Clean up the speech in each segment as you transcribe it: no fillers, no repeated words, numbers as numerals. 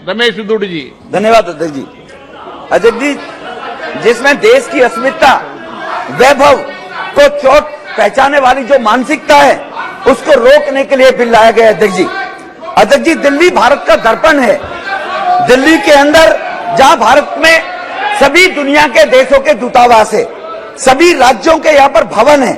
रमेश दुड़ जी। धन्यवाद अध्यक्ष जी। अध्यक्ष जी, जिसमें देश की अस्मिता वैभव को चोट पहचाने वाली जो मानसिकता है उसको रोकने के लिए बिल लाया गया अध्यक्ष जी। अध्यक्ष जी, दिल्ली भारत का दर्पण है। दिल्ली के अंदर जहां भारत में सभी दुनिया के देशों के दूतावास है, सभी राज्यों के यहाँ पर भवन है,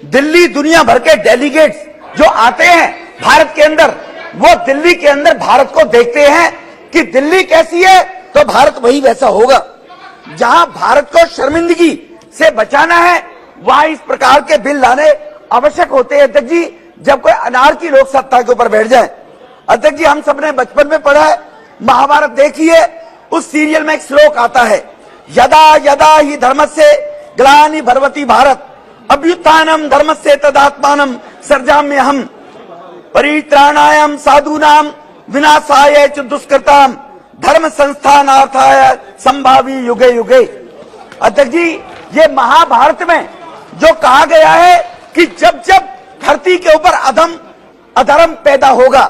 दिल्ली दुनिया भर के डेलीगेट्स जो आते हैं भारत के अंदर, वो दिल्ली के अंदर भारत को देखते हैं कि दिल्ली कैसी है तो भारत वही वैसा होगा। जहां भारत को शर्मिंदगी से बचाना है वहां इस प्रकार के बिल लाने आवश्यक होते हैं अध्यक्ष जी, जब कोई अनारकी लोक सत्ता के ऊपर बैठ जाए। अध्यक्ष जी, हम सबने बचपन में पढ़ा है, महाभारत देखिए, उस सीरियल में एक श्लोक आता है, यदा यदा ही धर्मस्य ग्लानि भर्वति भारत अभ्युत्थानम धर्मस्य तदात्मानम सर्जाम्यहम् परित्राणाय साधूनाम विनाशाय च दुष्कृताम धर्म संस्थानार्थाय संभावी युगे युगे। अध्यक्ष जी, ये महाभारत में जो कहा गया है कि जब जब धरती के ऊपर अधर्म पैदा होगा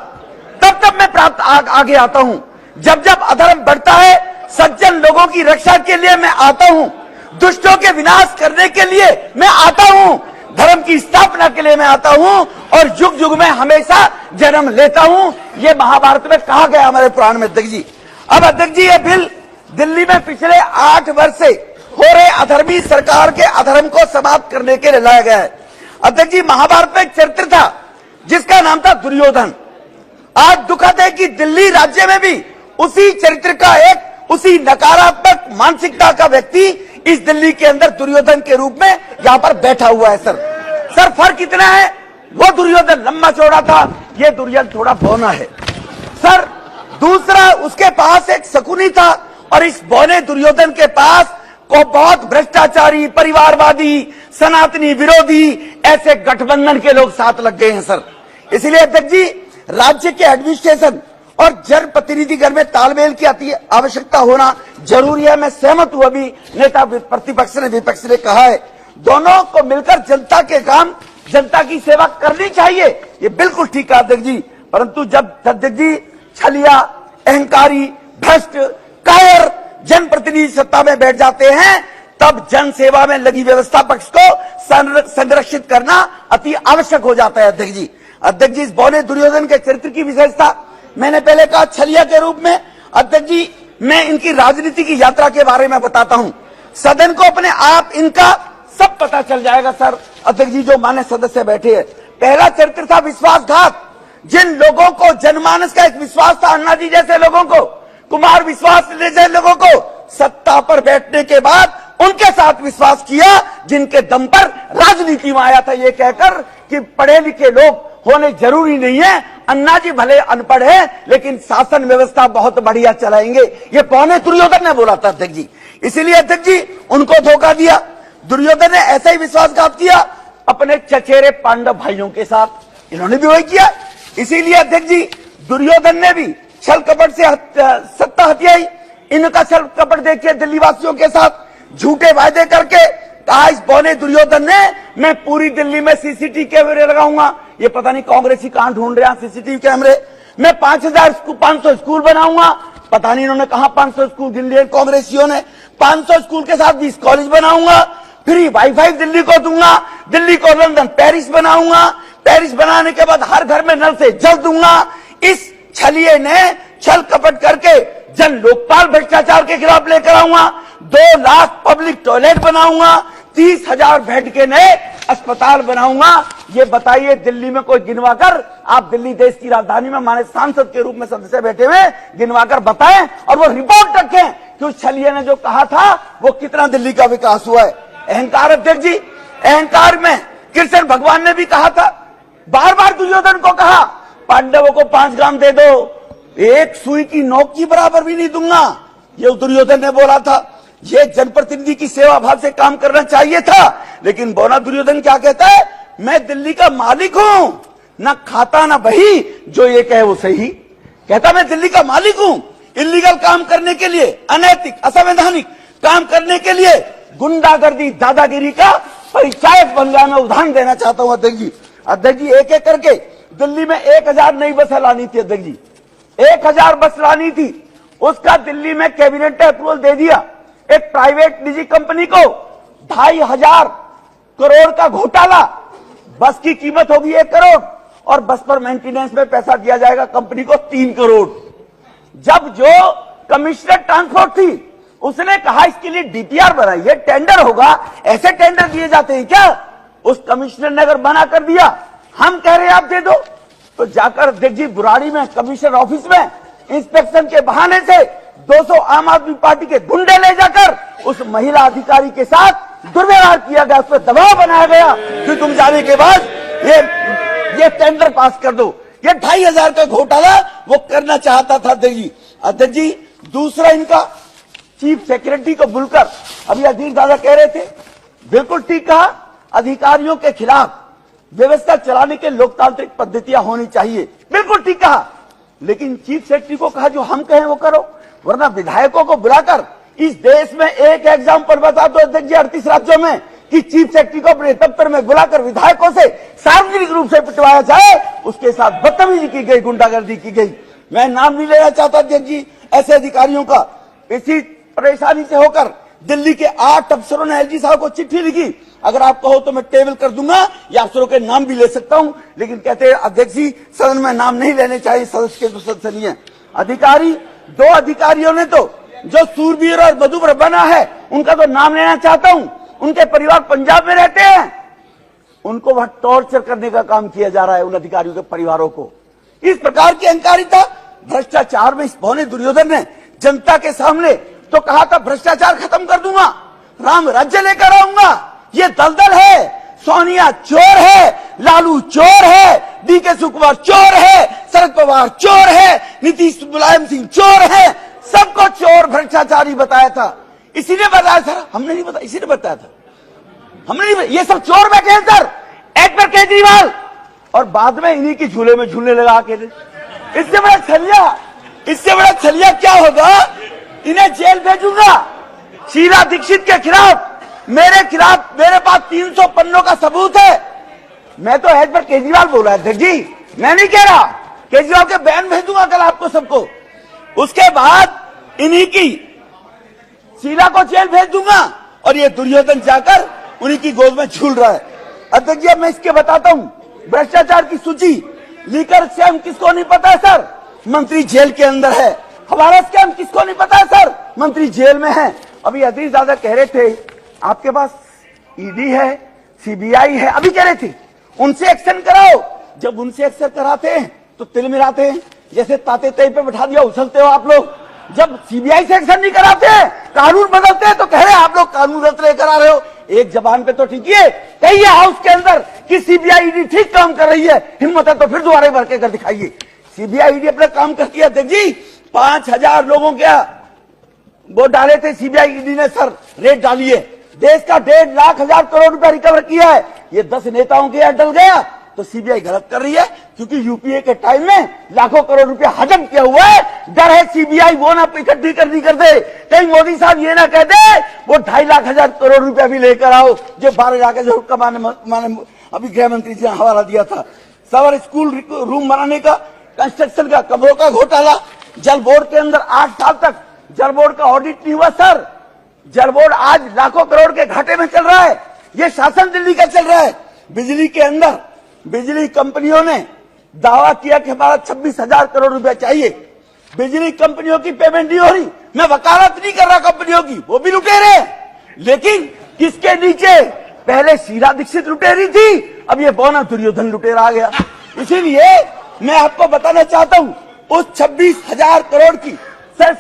तब तब मैं प्राप्त आगे आता हूं। जब जब अधर्म बढ़ता है सज्जन लोगों की रक्षा के लिए मैं आता हूं, दुष्टों के विनाश करने के लिए मैं आता हूं, धर्म की स्थापना के लिए मैं आता हूं और युग युग में हमेशा जन्म लेता हूं। ये महाभारत में कहा गया हमारे पुराण में अध्यक्ष जी। अब अध्यक्ष जी, ये बिल दिल्ली में पिछले 8 वर्ष से हो रहे अधर्मी सरकार के अधर्म को समाप्त करने के लिए लाया गया है। अध्यक्ष जी, महाभारत में एक चरित्र था जिसका नाम था दुर्योधन। आज दुखद है कि दिल्ली राज्य में भी उसी चरित्र का एक, उसी नकारात्मक मानसिकता का व्यक्ति इस दिल्ली के अंदर दुर्योधन के रूप में यहाँ पर बैठा हुआ है। सर फर्क कितना है, वो दुर्योधन लंबा चौड़ा था, ये दुर्योधन थोड़ा बौना है। सर दूसरा, उसके पास एक शकुनी था और इस बौने दुर्योधन के पास को बहुत भ्रष्टाचारी, परिवारवादी, सनातनी विरोधी ऐसे गठबंधन के लोग साथ लग गए हैं सर। इसलिए अध्यक्ष जी, राज्य के एडमिनिस्ट्रेशन और जनप्रतिनिधिगण में तालमेल की आवश्यकता होना जरूरी है। मैं सहमत हूं, अभी नेता प्रतिपक्ष ने विपक्ष ने कहा है, दोनों को मिलकर जनता के काम, जनता की सेवा करनी चाहिए, ये बिल्कुल ठीक है अध्यक्ष जी। परंतु जब अध्यक्ष जी छलिया, अहंकारी, भ्रष्ट, कायर जनप्रतिनिधि सत्ता में बैठ जाते हैं तब जन सेवा में लगी व्यवस्था पक्ष को संरक्षित करना अति आवश्यक हो जाता है अध्यक्ष जी। अध्यक्ष जी, इस बौने दुर्योधन के चरित्र की विशेषता मैंने पहले कहा छलिया के रूप में। अध्यक्ष जी, मैं इनकी राजनीति की यात्रा के बारे में बताता हूं, सदन को अपने आप इनका सब पता चल जाएगा सर। अध्यक्ष जी, जो मान्य सदस्य बैठे हैं, पहला चरित्र था विश्वासघात। जिन लोगों को जनमानस का एक विश्वास था, अन्ना जी जैसे लोगों को, कुमार विश्वास जैसे लोगों को, सत्ता पर बैठने के बाद उनके साथ विश्वास किया जिनके दम पर राजनीति में आया था, ये कहकर कि पढ़े लिखे लोग होने जरूरी नहीं है, अन्ना जी भले अनपढ़ है लेकिन शासन व्यवस्था बहुत बढ़िया चलाएंगे, ये पौने दुर्योधन ने बोला था अध्यक्ष जी। इसीलिए अध्यक्ष जी, उनको धोखा दिया। दुर्योधन ने ऐसा ही विश्वासघात किया अपने चचेरे पांडव भाइयों के साथ, इन्होंने भी वही किया। इसीलिए अध्यक्ष जी, दुर्योधन ने भी छल कपट से सत्ता हथियाई। इनका छल कपट देखिए, दिल्ली वासियों के साथ झूठे वायदे करके कहा इस बौने दुर्योधन ने, मैं पूरी दिल्ली में सीसीटीवी कैमरे लगाऊंगा। ये पता नहीं कांग्रेसी कहां ढूंढ रहे हैं सीसीटीवी कैमरे। मैं 500 स्कूल बनाऊंगा, पता नहीं इन्होंने कहा 500 स्कूल, दिल्ली कांग्रेसियों ने 500 स्कूल के साथ 20 कॉलेज बनाऊंगा, फ्री वाईफाई दिल्ली को दूंगा, दिल्ली को लंदन पेरिस बनाऊंगा, पेरिस बनाने के बाद हर घर में नल से जल दूंगा। इस छलिए ने छल कपट करके जन लोकपाल भ्रष्टाचार के खिलाफ लेकर आऊंगा, 2 लाख पब्लिक टॉयलेट बनाऊंगा, 30,000 बेड के नए अस्पताल बनाऊंगा। ये बताइए, दिल्ली में कोई गिनवाकर, आप दिल्ली देश की राजधानी में माने सांसद के रूप में सदस्य बैठे हुए, गिनवाकर बताएं और वो रिपोर्ट रखें कि उस छलिए ने जो कहा था वो कितना दिल्ली का विकास हुआ है। अहंकार अध्यक्ष जी, अहंकार में कृष्ण भगवान ने भी कहा था, बार बार दुर्योधन को कहा पांडवों को 5 ग्राम दे दो, एक सुई की नोक की बराबर भी नहीं दूंगा, ये दुर्योधन ने बोला था। ये जनप्रतिनिधि की सेवा भाव से काम करना चाहिए था, लेकिन बौना दुर्योधन क्या कहता है, मैं दिल्ली का मालिक हूं, ना खाता ना बही, जो ये कहे वो सही। कहता मैं दिल्ली का मालिक हूं, इलीगल काम करने के लिए, अनैतिक असंवैधानिक काम करने के लिए गुंडागर्दी दादागिरी का परिचायक बन गया। मैं उदाहरण देना चाहता हूं अध्यक्ष जी। अध्यक्ष जी, एक एक करके दिल्ली में 1000 नई बसें लानी थी अध्यक्ष जी, 1000 बस लानी थी उसका दिल्ली में कैबिनेट ने अप्रूवल दे दिया। एक प्राइवेट निजी कंपनी को 2,500 करोड़ का घोटाला, बस की कीमत होगी 1 करोड़ और बस पर मेंटेनेंस में पैसा दिया जाएगा कंपनी को 3 करोड़। जब जो कमिश्नर ट्रांसपोर्ट थी उसने कहा इसके लिए डीपीआर बनाइए, टेंडर होगा, ऐसे टेंडर दिए जाते हैं क्या? उस कमिश्नर ने अगर मना कर दिया, हम कह रहे हैं आप दे दो, तो जाकर देखिए बुराड़ी में कमिश्नर ऑफिस में इंस्पेक्शन के बहाने से 200 आम आदमी पार्टी के गुंडे ले जाकर उस महिला अधिकारी के साथ दुर्व्यवहार किया गया, उस पर दबाव बनाया गया कि तुम जाने के बाद ये टेंडर पास कर दो। ये 2,500 का घोटाला वो करना चाहता था अध्यक्ष जी। दूसरा, इनका चीफ सेक्रेटरी को बुलकर अभी अधीर दादा कह रहे थे, बिल्कुल ठीक कहा, अधिकारियों के खिलाफ व्यवस्था चलाने के लोकतांत्रिक पद्धतियां होनी चाहिए, बिल्कुल ठीक कहा। लेकिन चीफ सेक्रेटरी को कहा जो हम कहें वो करो, वरना विधायकों को बुलाकर इस देश में एक एग्जाम्पल बता दो अध्यक्ष जी 38 राज्यों में कि चीफ सेक्रेटरी को अपने दफ्तर में बुलाकर विधायकों से सार्वजनिक रूप से पिटवाया जाए, उसके साथ बदतमीजी की गई, गुंडागर्दी की गई। मैं नाम नहीं लेना चाहता अध्यक्ष जी ऐसे अधिकारियों का। इसी परेशानी से होकर दिल्ली के 8 अफसरों ने एलजी साहब को चिट्ठी लिखी, अगर आप कहो तो मैं टेबल कर दूंगा या अफसरों के नाम भी ले सकता हूं, लेकिन कहते हैं अध्यक्ष जी सदन में नाम नहीं लेने चाहिए, सदस्य के तो सदस्यनीय अधिकारी। 2 अधिकारियों ने तो जो सूरबीर और बदूबर बना है उनका तो नाम लेना चाहता हूं, उनके परिवार पंजाब में रहते हैं, उनको वह टॉर्चर करने का काम किया जा रहा है उन अधिकारियों के परिवारों को। इस प्रकार की अहंकारिता, भ्रष्टाचार में इस भौने दुर्योधन ने जनता के सामने तो कहा था भ्रष्टाचार खत्म कर दूंगा, राम राज्य लेकर आऊंगा। ये दलदल है, सोनिया चोर है, लालू चोर है, डीके शिवकुमार चोर है, शरद पवार चोर है, नीतीश मुलायम सिंह चोर है, सबको चोर भ्रष्टाचारी बताया था। इसी ने बताया सर, हमने नहीं बताया, इसी ने बताया था, हमने नहीं बताया। ये सब चोर बैठे हैं सर, एक पर केजरीवाल, और बाद में इन्हीं की झूले में झूलने लगा अकेले। इससे बड़ा छलिया क्या होगा? इन्हें जेल भेजूंगा। शीला दीक्षित के खिलाफ मेरे पास 300 पन्नों का सबूत है। मैं तो एज पर केजरीवाल बोल रहा है जी, मैं नहीं कह रहा। केजरीवाल के बयान भेजूंगा कल आपको सबको। उसके बाद इन्हीं की शीला को जेल भेज दूंगा और ये दुर्योधन जाकर उन्हीं की गोद में झूल रहा है। अध्यक्ष जी मैं इसके बताता हूं, भ्रष्टाचार की सूची, लीकर स्कैम किसको नहीं पता है सर? मंत्री जेल के अंदर है। हवाला स्कैम किसको नहीं पता है सर? मंत्री जेल में है। अभी अजीज दादा कह रहे थे आपके पास ईडी है, सीबीआई है, अभी कह रहे थे उनसे एक्शन कराओ। जब उनसे एक्शन कराते हैं तो तिल मिलाते हैं, जैसे ताते तय पे बैठा दिया उछलते हो आप लोग। जब सीबीआई से एक्शन नहीं कराते हैं, कानून बदलते हैं तो कह रहे हैं आप लोग कानून बदल करा रहे हो। एक जबान पे तो ठीक है, कहिए हाउस के अंदर कि सीबीआई ईडी ठीक काम कर रही है, हिम्मत है तो फिर दोबारा भर के कर दिखाइए। सीबीआई ईडी अपना काम करती है अध्यक्ष जी। 5,000 लोगों क्या वो डाले थे सीबीआई ईडी ने सर, रेट डाली है। देश का 1.5 लाख करोड़ रुपया रिकवर किया है। ये 10 नेताओं के डल गया तो सीबीआई गलत कर रही है, क्योंकि यूपीए के टाइम में लाखों करोड़ रुपया हजम किया हुआ है। डर है सीबीआई वो ना इकट्ठी कर दे, कहीं मोदी साहब ये ना कह दे वो 2.5 लाख करोड़ रुपया भी लेकर आओ जो 12 लाख जो कमाने अभी गृह मंत्री जी ने हवाला दिया था। सवाल स्कूल रूम बनाने का, कंस्ट्रक्शन का, कमरों का घोटाला। जल बोर्ड के अंदर 8 साल तक जल बोर्ड का ऑडिट नहीं हुआ सर। जल बोर्ड आज लाखों करोड़ के घाटे में चल रहा है। ये शासन दिल्ली का चल रहा है। बिजली के अंदर बिजली कंपनियों ने दावा किया कि हमारा 26,000 करोड़ रुपया चाहिए। बिजली कंपनियों की पेमेंट नहीं हो रही। मैं वकालत नहीं कर रहा कंपनियों की, वो भी लुटेरे हैं, लेकिन किसके नीचे? पहले शीला दीक्षित लुटेरी थी, अब ये बौना दुर्योधन लुटेरा आ गया। इसीलिए मैं आपको बताना चाहता हूं उस 26,000 करोड़ की सर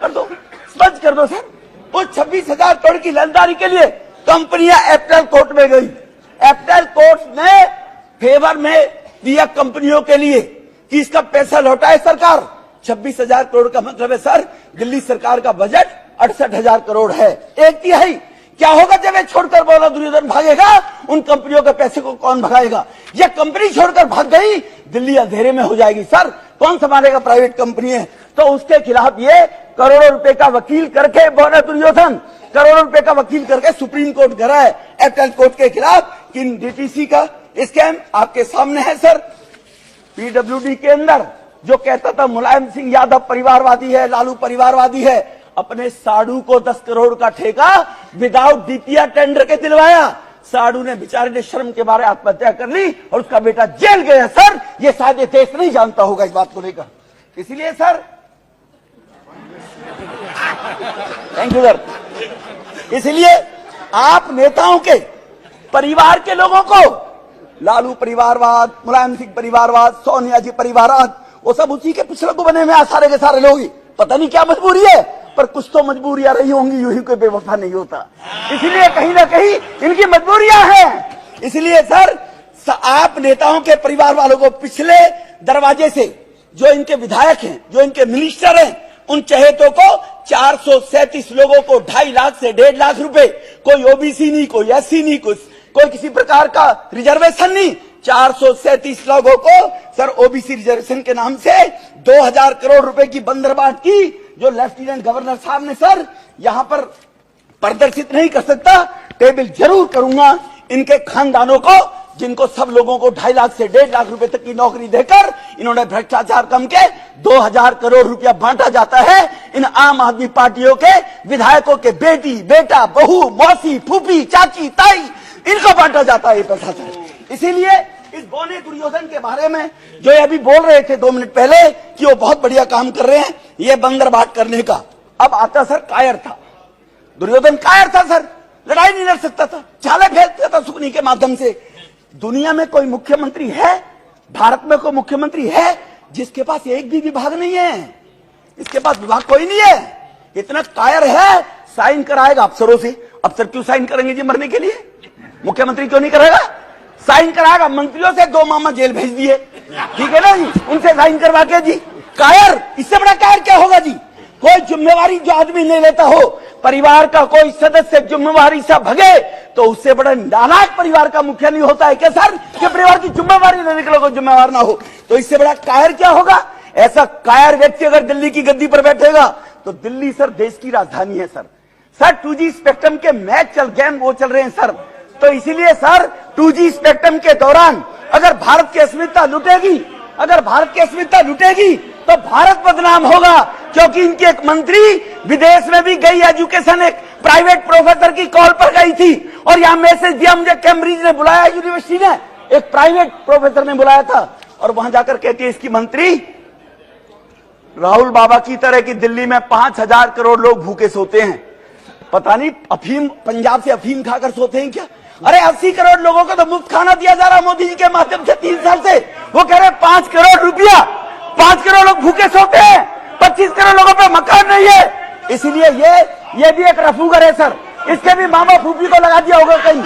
कर दो, स्पष्ट कर दो सर। उस 26,000 करोड़ की लेनदारी के लिए कंपनियां एप्पल कोर्ट में गई। एप्पल कोर्ट ने फेवर में दिया कंपनियों के लिए कि इसका पैसा लौटाए सरकार। 26,000 करोड़ का मतलब है सर दिल्ली सरकार का बजट 68,000 करोड़ है, 1/3। क्या होगा जब ये छोड़कर बोला दुर्योधन भागेगा? उन कंपनियों के पैसे को कौन भगाएगा? ये कंपनी छोड़कर भाग गई, दिल्ली अंधेरे में हो जाएगी सर। कौन संभालेगा? प्राइवेट कंपनी है। तो उसके खिलाफ ये करोड़ों रुपए का वकील करके बोला दुर्योधन, करोड़ों रुपए का वकील करके सुप्रीम कोर्ट गया है एयरटेल कोर्ट के खिलाफ। किन डीटीसी का स्कैम आपके सामने है सर। पीडब्ल्यूडी के अंदर जो कहता था मुलायम सिंह यादव परिवारवादी है, लालू परिवारवादी है, अपने साडू को 10 करोड़ का ठेका विदाउट डीपीआर टेंडर के दिलवाया। साडू ने बेचारे ने शर्म के बारे आत्महत्या कर ली और उसका बेटा जेल गया। सर, ये शायद ये देश नहीं जानता होगा इस बात को लेकर। इसलिए सर, थैंक यू सर। इसलिए आप नेताओं के परिवार के लोगों को लालू परिवारवाद, मुलायम सिंह परिवारवाद, सोनिया जी परिवारवाद, वो सब उसी के पिछड़े को बने हुए सारे के सारे लोग ही। पता नहीं क्या मजबूरी है, पर कुछ तो मजबूरियां रही होंगी, यूं ही कोई बेवफा नहीं होता। इसलिए कहीं ना कहीं इनकी मजबूरियां हैं। इसलिए सर, आप नेताओं के परिवार वालों को पिछले दरवाजे से जो इनके विधायक हैं, जो इनके मिनिस्टर हैं, उन चहेतों को 437 लोगों को 2.5 लाख से 1.5 लाख रुपए, कोई ओबीसी नहीं, कोई एससी नहीं, कोई किसी प्रकार का रिजर्वेशन नहीं, 437 लोगों को सर ओबीसी रिजर्वेशन के नाम से 2000 करोड़ रुपए की बंदरबाट की, जो लेफ्टिनेंट गवर्नर साहब ने सर यहां पर प्रदर्शित नहीं कर सकता। टेबल जरूर करूंगा इनके खानदानों को, जिनको सब लोगों को 2.5 लाख से 1.5 लाख रुपए तक की नौकरी देकर इन्होंने भ्रष्टाचार कम के 2000 करोड़ रुपया बांटा जाता है। इन आम आदमी पार्टियों के विधायकों के बेटी, बेटा, बहू, मौसी, फूफी, चाची, ताई, इनको बांटा जाता है ये पैसा सर। इसीलिए इस बौने दुर्योधन के बारे में जो अभी बोल रहे थे 2 मिनट पहले कि वो बहुत बढ़िया काम कर रहे हैं ये बंदरबाट करने का, अब आता सर कायर था। दुर्योधन कायर था सर, लड़ाई नहीं लड़ सकता था, चाले फेंकता था सुकनी के माध्यम से। दुनिया में कोई मुख्यमंत्री है, भारत में कोई मुख्यमंत्री है जिसके पास एक भी विभाग नहीं है? इसके पास विभाग कोई नहीं है। इतना कायर है, साइन कराएगा अफसरों से। अफसर क्यों साइन करेंगे जी मरने के लिए? मुख्यमंत्री क्यों नहीं करेगा? साइन कराएगा मंत्रियों से। 2 मामा जेल भेज दिए, ठीक है ना जी, उनसे साइन करवा के जी। कायर, इससे बड़ा कायर क्या होगा जी? कोई जिम्मेवारी जो आदमी नहीं लेता हो, परिवार का कोई सदस्य जिम्मेवारी से भगे, तो उससे बड़ा नालायक परिवार का मुखिया नहीं होता है क्या सर? कि परिवार की जिम्मेवारी लेने के लोग जिम्मेवार ना हो, तो इससे बड़ा कायर क्या होगा? ऐसा कायर व्यक्ति अगर दिल्ली की गद्दी पर बैठेगा तो दिल्ली सर देश की राजधानी है सर। सर 2G स्पेक्ट्रम के मैच गेम वो चल रहे हैं सर, तो इसीलिए सर 2G स्पेक्ट्रम के दौरान अगर भारत की अस्मिता लुटेगी, अगर भारत की अस्मिता लुटेगी तो भारत बदनाम होगा। क्योंकि इनके एक मंत्री विदेश में भी गई, एजुकेशन एक प्राइवेट प्रोफेसर की कॉल पर गई थी और यहां मैसेज दिया, मुझे कैम्ब्रिज ने बुलाया, यूनिवर्सिटी ने एक प्राइवेट प्रोफेसर ने बुलाया था, और वहां जाकर कहती है इसकी मंत्री, राहुल बाबा की तरह की दिल्ली में 5000 करोड़ लोग भूखे सोते हैं, पता नहीं अफीम पंजाब से अफीम खाकर सोते हैं क्या? अरे 80 करोड़ लोगों को तो मुफ्त खाना दिया जा रहा मोदी जी के माध्यम से 3 साल से। वो कह रहे 5 करोड़ रुपया, 5 करोड़ लोग भूखे सोते हैं, 25 करोड़ लोगों पे मकान नहीं है। इसलिए ये भी एक रफूगर है सर, इसके भी मामा फूफी को लगा दिया होगा कहीं,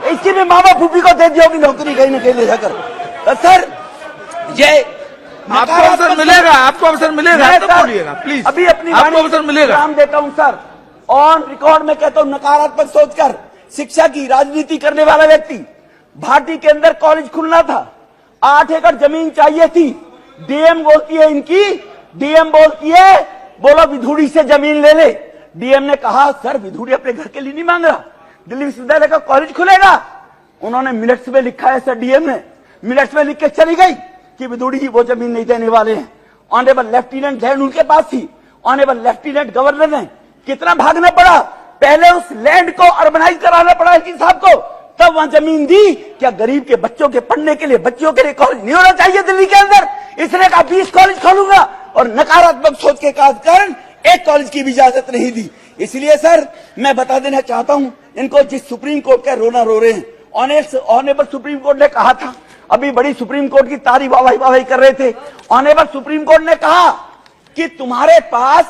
इसकी भी मामा फूफी को दे दी होगी नौकरी कहीं न कहीं ले जाकर। तो सर ये आपको अवसर मिलेगा, आपको अवसर मिलेगा तो बोलिएगा प्लीज। अभी अपनी आपको अवसर मिलेगा, नाम देता हूं सर, ऑन रिकॉर्ड में कहता हूं, नकारात्मक सोचकर शिक्षा की राजनीति करने वाला व्यक्ति। भाटी के अंदर कॉलेज खुलना था, 8 एकड़ जमीन चाहिए थी, डीएम बोलती है इनकी, डीएम बोलती है बोलो विधुड़ी से जमीन ले ले। डीएम ने कहा सर विधुड़ी अपने घर के लिए नहीं मांग रहा, दिल्ली विश्वविद्यालय का कॉलेज खुलेगा। उन्होंने मिनट्स में लिखा है सर, डीएम ने मिनट्स में लिख के चली गई कि विधुड़ी जी वो जमीन नहीं देने वाले हैं। ऑनरेबल लेफ्टिनेंट लैंड उनके पास थी, ऑनरेबल लेफ्टिनेंट गवर्नर ने कितना भागना पड़ा, पहले उस लैंड को अर्बनाइज कराना पड़ा एलजी साहब को, तब वहां जमीन दी। क्या गरीब के बच्चों के पढ़ने के लिए, बच्चियों के लिए कॉलेज नहीं होना चाहिए दिल्ली के अंदर? इसने कहा 20 कॉलेज खोलूंगा, और नकारात्मक सोच के कारण एक कॉलेज की भी इजाजत नहीं दी। इसलिए सर मैं बता देना चाहता हूं इनको, जिस सुप्रीम कोर्ट का रोना रो रहे हैं, ऑनरेबल सुप्रीम कोर्ट ने कहा था, अभी बड़ी सुप्रीम कोर्ट की तारीफ वाहवाही कर रहे थे, ऑनरेबल सुप्रीम कोर्ट ने कहा कि तुम्हारे पास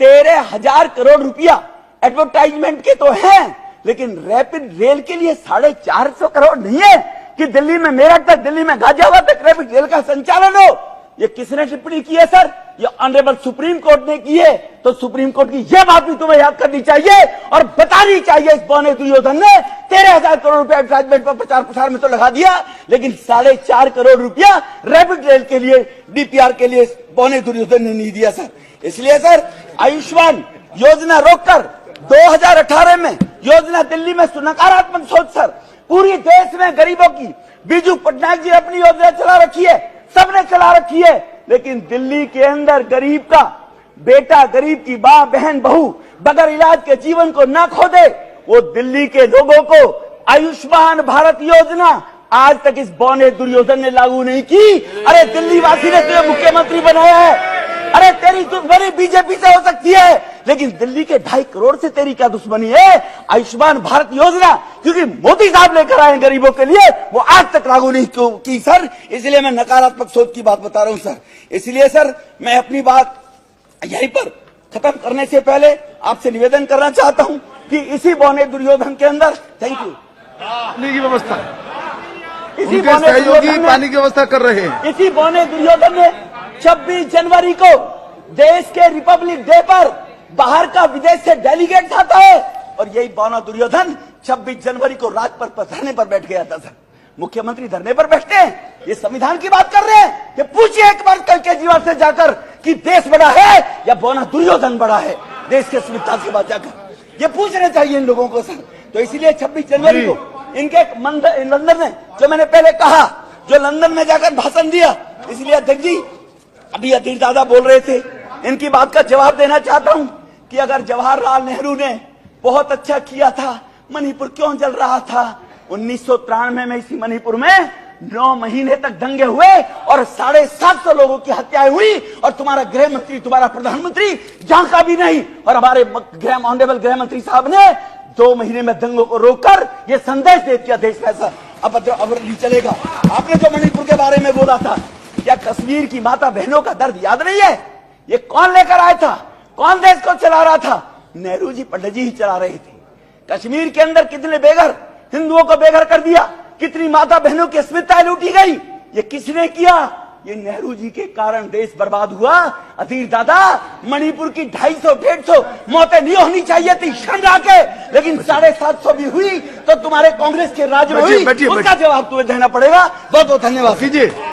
13,000 करोड़ रुपया एडवर्टाइजमेंट के तो हैं, लेकिन रैपिड रेल के लिए 450 करोड़ नहीं है कि दिल्ली में मेरठ तक, दिल्ली में गाजियाबाद तक रैपिड रेल का संचालन हो। ये किसने टिप्पणी की है सर? ये ऑनरेबल सुप्रीम कोर्ट ने की है। तो सुप्रीम कोर्ट की यह बात भी तुम्हें याद करनी चाहिए और बतानी चाहिए, इस बौने दुर्योधन ने 13,000 करोड़ रुपया एडवर्टाइजमेंट पर प्रचार प्रसार में तो लगा दिया, लेकिन 4.5 करोड़ रुपया रैपिड रेल के लिए, डीपीआर के लिए बौने दुर्योधन ने नहीं दिया सर। इसलिए सर आयुष्मान योजना रोककर 2018 में योजना दिल्ली में नकारात्मक सोच सर, पूरी देश में गरीबों की बीजू पटनायक जी ने अपनी योजना चला रखी है, सबने चला रखी है, लेकिन दिल्ली के अंदर गरीब का बेटा, गरीब की मां, बहन, बहू बगैर इलाज के जीवन को ना खो दे, वो दिल्ली के लोगों को आयुष्मान भारत योजना आज तक इस बौने दुर्योधन ने लागू नहीं की। अरे दिल्ली वासी ने तुझे मुख्यमंत्री बनाया है। अरे तेरी दुश्मनी बीजेपी से हो सकती है, लेकिन दिल्ली के 2.5 करोड़ से तेरी क्या दुश्मनी है? आयुष्मान भारत योजना क्योंकि मोदी साहब लेकर आए गरीबों के लिए, वो आज तक लागू नहीं की सर। इसलिए मैं नकारात्मक सोच की बात बता रहा हूं सर। इसलिए सर मैं अपनी बात यहीं पर खत्म करने से पहले आपसे निवेदन करना चाहता हूं कि इसी बौने दुर्योधन के अंदर, थैंक यू, पानी की व्यवस्था, इसी उनके बौने सहयोगी दुर्योधन ने, पानी की व्यवस्था कर रहे हैं। इसी बौने दुर्योधन ने 26 जनवरी को देश के रिपब्लिक डे पर बाहर का विदेश से डेलीगेट आता है, और यही बौना दुर्योधन 26 जनवरी को राजपथ पर धरने पर बैठ गया था सर। मुख्यमंत्री धरने पर बैठते हैं, ये संविधान की बात कर रहे हैं। ये पूछिए एक बार कल केजरीवाल से जाकर कि देश बड़ा है या बौना दुर्योधन बड़ा है, देश के संविधान के बाद जाकर ये पूछना चाहिए इन लोगों को सर। तो इसलिए 26 जनवरी को इनके लंदन में, जो मैंने पहले कहा, जो लंदन में जाकर भाषण दिया, इसलिए अध्यक्ष जी अभी अधीर दादा बोल रहे थे, इनकी बात का जवाब देना चाहता हूं कि अगर जवाहरलाल नेहरू ने बहुत अच्छा किया था, मणिपुर क्यों जल रहा था? 1993 में इसी मणिपुर में 9 महीने तक दंगे हुए और 750 लोगों की हत्याएं हुई, और तुम्हारा गृह मंत्री, तुम्हारा प्रधानमंत्री जहां का भी नहीं, और हमारे ऑनरेबल गृह मंत्री साहब ने 2 महीने में दंगों को रोककर ये संदेश दे दिया देश में ऐसा अब नहीं चलेगा। आपने जो मणिपुर के बारे में बोला था, क्या कश्मीर की माता बहनों का दर्द याद नहीं है? ये कौन लेकर आया था? कौन देश को चला रहा था? नेहरू जी, पंडित जी ही चला रहे थे। कश्मीर के अंदर कितने बेघर हिंदुओं को बेघर कर दिया, कितनी माता बहनों की अस्मिताएं लूटी गई, ये किसने किया? ये नेहरू जी के कारण देश बर्बाद हुआ। अधीर दादा, मणिपुर की 250-150 मौतें नहीं होनी चाहिए थी शंगा के, लेकिन 750 भी हुई, तो तुम्हारे कांग्रेस के राज में हुई, उसका जवाब तुम्हें देना पड़ेगा। बहुत बहुत धन्यवाद।